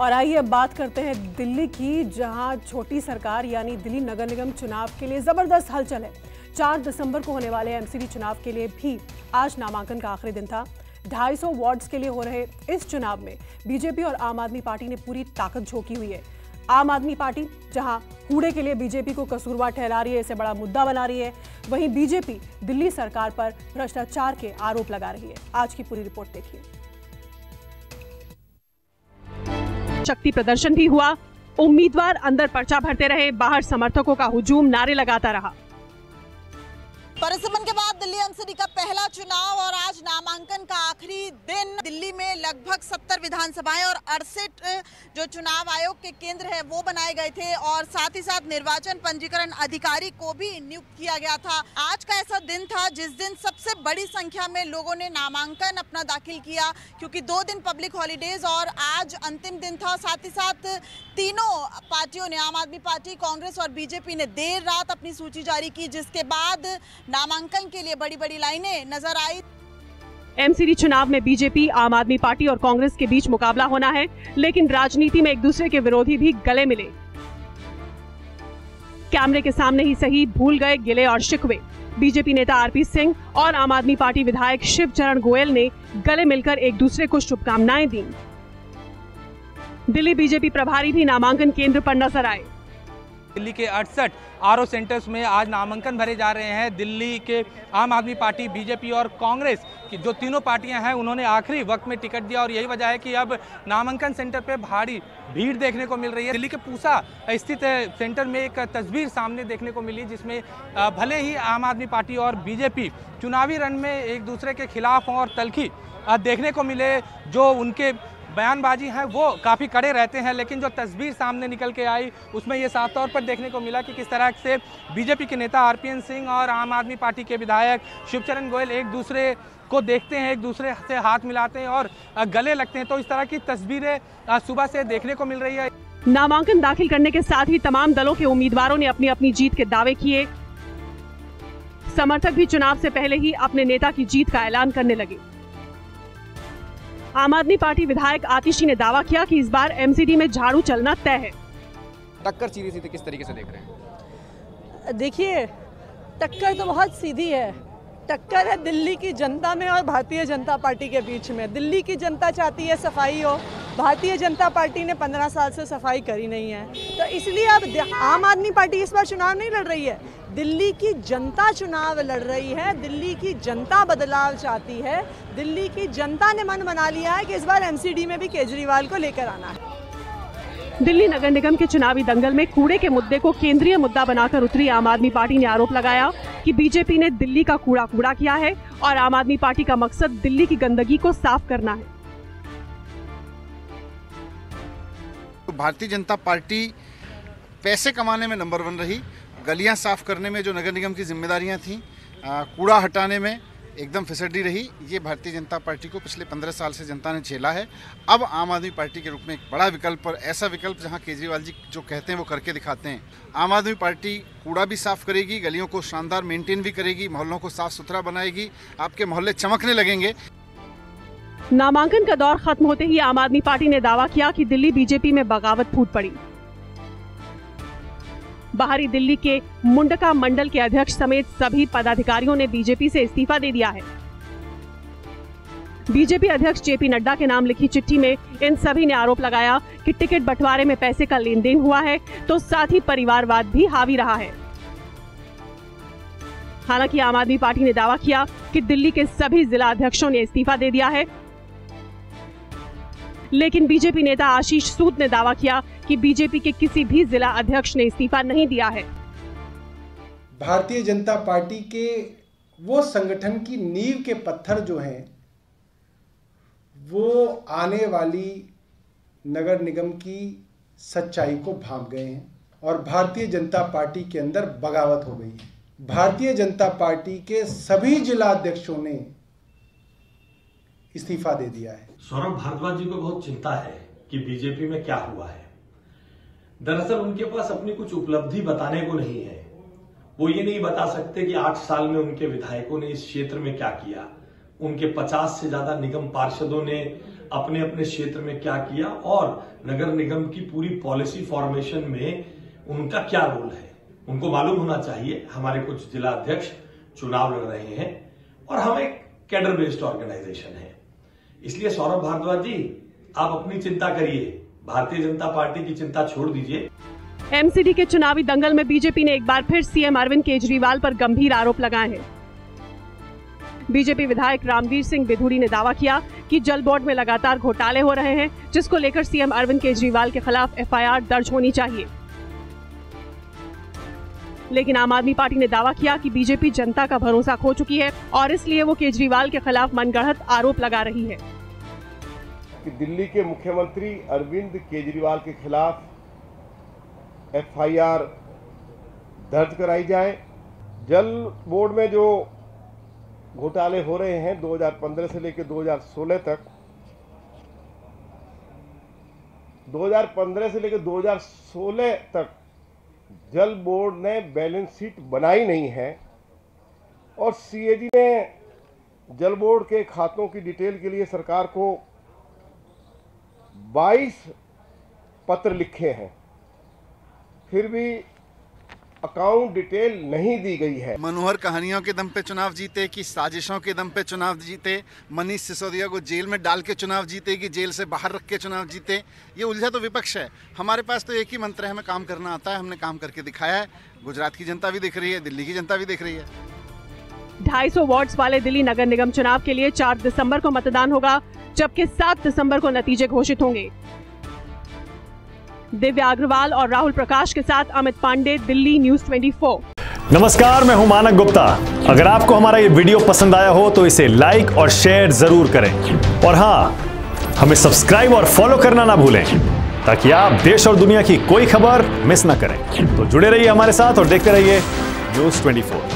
और आइए अब बात करते हैं दिल्ली की, जहां छोटी सरकार यानी दिल्ली नगर निगम चुनाव के लिए जबरदस्त हलचल है। 4 दिसंबर को होने वाले एमसीडी चुनाव के लिए भी आज नामांकन का आखिरी दिन था। 250 वार्ड्स के लिए हो रहे इस चुनाव में बीजेपी और आम आदमी पार्टी ने पूरी ताकत झोंकी हुई है। आम आदमी पार्टी जहां कूड़े के लिए बीजेपी को कसूरवार ठहरा रही है, इसे बड़ा मुद्दा बना रही है, वहीं बीजेपी दिल्ली सरकार पर भ्रष्टाचार के आरोप लगा रही है। आज की पूरी रिपोर्ट देखिए। शक्ति प्रदर्शन भी हुआ, उम्मीदवार अंदर पर्चा भरते रहे, बाहर समर्थकों का हुजूम, नारे लगाता रहा। परिसमन के बाद दिल्ली एमसीडी का पहला चुनाव और आज नामांकन का आखिरी दिन। दिल्ली में लगभग 70 विधानसभाएं और 68 जो चुनाव आयोग के केंद्र है वो बनाए गए थे और साथ ही साथ निर्वाचन पंजीकरण अधिकारी को भी नियुक्त किया गया था। आज का ऐसा दिन था जिस दिन सबसे बड़ी संख्या में लोगों ने नामांकन अपना दाखिल किया, क्योंकि 2 दिन पब्लिक हॉलीडेज और आज अंतिम दिन था। साथ ही साथ तीनों पार्टियों ने, आम आदमी पार्टी, कांग्रेस और बीजेपी ने देर रात अपनी सूची जारी की, जिसके बाद नामांकन के लिए बड़ी बड़ी लाइनें नजर आई। एमसीडी चुनाव में बीजेपी, आम आदमी पार्टी और कांग्रेस के बीच मुकाबला होना है, लेकिन राजनीति में एक दूसरे के विरोधी भी गले मिले। कैमरे के सामने ही सही, भूल गए गिले और शिकवे। बीजेपी नेता आरपी सिंह और आम आदमी पार्टी विधायक शिवचरण गोयल ने गले मिलकर एक दूसरे को शुभकामनाएं दी। दिल्ली बीजेपी प्रभारी भी नामांकन केंद्र पर नजर आए। दिल्ली के 68 आरओ सेंटर्स में आज नामांकन भरे जा रहे हैं। दिल्ली के आम आदमी पार्टी, बीजेपी और कांग्रेस की जो तीनों पार्टियां हैं, उन्होंने आखिरी वक्त में टिकट दिया और यही वजह है कि अब नामांकन सेंटर पे भारी भीड़ देखने को मिल रही है। दिल्ली के पूसा स्थित सेंटर में एक तस्वीर सामने देखने को मिली, जिसमें भले ही आम आदमी पार्टी और बीजेपी चुनावी रण में एक दूसरे के खिलाफ और तल्खी देखने को मिले, जो उनके बयानबाजी है वो काफ़ी कड़े रहते हैं, लेकिन जो तस्वीर सामने निकल के आई उसमें ये साफ तौर पर देखने को मिला कि किस तरह से बीजेपी के नेता आरपीएन सिंह और आम आदमी पार्टी के विधायक शिवचरण गोयल एक दूसरे को देखते हैं, एक दूसरे से हाथ मिलाते हैं और गले लगते हैं। तो इस तरह की तस्वीरें सुबह से देखने को मिल रही है। नामांकन दाखिल करने के साथ ही तमाम दलों के उम्मीदवारों ने अपनी अपनी जीत के दावे किए। समर्थक भी चुनाव से पहले ही अपने नेता की जीत का ऐलान करने लगे। आम आदमी पार्टी विधायक आतिशी ने दावा किया कि इस बार एमसीडी में झाड़ू चलना तय है। टक्कर सीधी सीधी किस तरीके से देख रहे हैं? देखिए, टक्कर तो बहुत सीधी है। टक्कर है दिल्ली की जनता में और भारतीय जनता पार्टी के बीच में। दिल्ली की जनता चाहती है सफाई हो, भारतीय जनता पार्टी ने 15 साल से सफाई करी नहीं है, तो इसलिए अब आम आदमी पार्टी इस बार चुनाव नहीं लड़ रही है, दिल्ली की जनता चुनाव लड़ रही है। दिल्ली की जनता बदलाव चाहती है। दिल्ली की जनता ने मन बना लिया है कि इस बार एमसीडी में भी केजरीवाल को लेकर आना है। दिल्ली नगर निगम के चुनावी दंगल में कूड़े के मुद्दे को केंद्रीय मुद्दा बनाकर उतरी आम आदमी पार्टी ने आरोप लगाया कि बीजेपी ने दिल्ली का कूड़ा कूड़ा किया है और आम आदमी पार्टी का मकसद दिल्ली की गंदगी को साफ करना है। भारतीय जनता पार्टी पैसे कमाने में नंबर 1 रही, गलियां साफ करने में जो नगर निगम की जिम्मेदारियां थीं, कूड़ा हटाने में एकदम फिसड्डी रही। ये भारतीय जनता पार्टी को पिछले 15 साल से जनता ने झेला है। अब आम आदमी पार्टी के रूप में एक बड़ा विकल्प, और ऐसा विकल्प जहां केजरीवाल जी जो कहते हैं वो करके दिखाते हैं। आम आदमी पार्टी कूड़ा भी साफ करेगी, गलियों को शानदार मेंटेन भी करेगी, मोहल्लों को साफ सुथरा बनाएगी, आपके मोहल्ले चमकने लगेंगे। नामांकन का दौर खत्म होते ही आम आदमी पार्टी ने दावा किया कि दिल्ली बीजेपी में बगावत फूट पड़ी। बाहरी दिल्ली के मुंडका मंडल के अध्यक्ष समेत सभी पदाधिकारियों ने बीजेपी से इस्तीफा दे दिया है। बीजेपी अध्यक्ष जेपी नड्डा के नाम लिखी चिट्ठी में इन सभी ने आरोप लगाया कि टिकट बंटवारे में पैसे का लेन देन हुआ है, तो साथ ही परिवारवाद भी हावी रहा है। हालांकि आम आदमी पार्टी ने दावा किया कि दिल्ली के सभी जिला अध्यक्षों ने इस्तीफा दे दिया है, लेकिन बीजेपी नेता आशीष सूद ने दावा किया कि बीजेपी के किसी भी जिला अध्यक्ष ने इस्तीफा नहीं दिया है। भारतीय जनता पार्टी के वो संगठन की नींव के पत्थर जो हैं, वो आने वाली नगर निगम की सच्चाई को भांप गए हैं और भारतीय जनता पार्टी के अंदर बगावत हो गई है। भारतीय जनता पार्टी के सभी जिला अध्यक्षों ने इस्तीफा दे दिया है। सौरभ भारद्वाज जी को बहुत चिंता है कि बीजेपी में क्या हुआ है। दरअसल उनके पास अपनी कुछ उपलब्धि बताने को नहीं है। वो ये नहीं बता सकते कि 8 साल में उनके विधायकों ने इस क्षेत्र में क्या किया, उनके 50 से ज्यादा निगम पार्षदों ने अपने अपने क्षेत्र में क्या किया और नगर निगम की पूरी पॉलिसी फॉर्मेशन में उनका क्या रोल है, उनको मालूम होना चाहिए। हमारे कुछ जिला अध्यक्ष चुनाव लड़ रहे हैं और हम एक कैडर बेस्ड ऑर्गेनाइजेशन है, इसलिए सौरभ भारद्वाज जी आप अपनी चिंता करिए, भारतीय जनता पार्टी की चिंता छोड़ दीजिए। एमसीडी के चुनावी दंगल में बीजेपी ने एक बार फिर सीएम अरविंद केजरीवाल पर गंभीर आरोप लगाए हैं। बीजेपी विधायक रामवीर सिंह बिधूड़ी ने दावा किया कि जल बोर्ड में लगातार घोटाले हो रहे हैं, जिसको लेकर सीएम अरविंद केजरीवाल के खिलाफ एफआईआर दर्ज होनी चाहिए। लेकिन आम आदमी पार्टी ने दावा किया कि बीजेपी जनता का भरोसा खो चुकी है और इसलिए वो केजरीवाल के खिलाफ मनगढ़ंत आरोप लगा रही है कि दिल्ली के मुख्यमंत्री अरविंद केजरीवाल के खिलाफ एफआईआर दर्ज कराई जाए। जल बोर्ड में जो घोटाले हो रहे हैं 2015 से लेकर 2016 तक, 2015 से लेकर 2016 तक जल बोर्ड ने बैलेंस शीट बनाई नहीं है और सीएजी ने जल बोर्ड के खातों की डिटेल के लिए सरकार को 22 पत्र लिखे हैं, फिर भी अकाउंट डिटेल नहीं दी गई है। मनोहर कहानियों के दम पे चुनाव जीते कि साजिशों के दम पे चुनाव जीते, मनीष सिसोदिया को जेल में डाल के चुनाव जीते कि जेल से बाहर रख के चुनाव जीते, ये उलझा तो विपक्ष है। हमारे पास तो एक ही मंत्र है, हमें काम करना आता है, हमने काम करके दिखाया है। गुजरात की जनता भी दिख रही है, दिल्ली की जनता भी दिख रही है। 250 वार्ड्स वाले दिल्ली नगर निगम चुनाव के लिए 4 दिसंबर को मतदान होगा, जबकि 7 दिसंबर को नतीजे घोषित होंगे। दिव्या अग्रवाल और राहुल प्रकाश के साथ अमित पांडे, दिल्ली न्यूज़ 24। नमस्कार, मैं हूं मानक गुप्ता। अगर आपको हमारा ये वीडियो पसंद आया हो तो इसे लाइक और शेयर जरूर करें और हाँ, हमें सब्सक्राइब और फॉलो करना ना भूलें ताकि आप देश और दुनिया की कोई खबर मिस ना करें। तो जुड़े रहिए हमारे साथ और देखते रहिए न्यूज़ 24।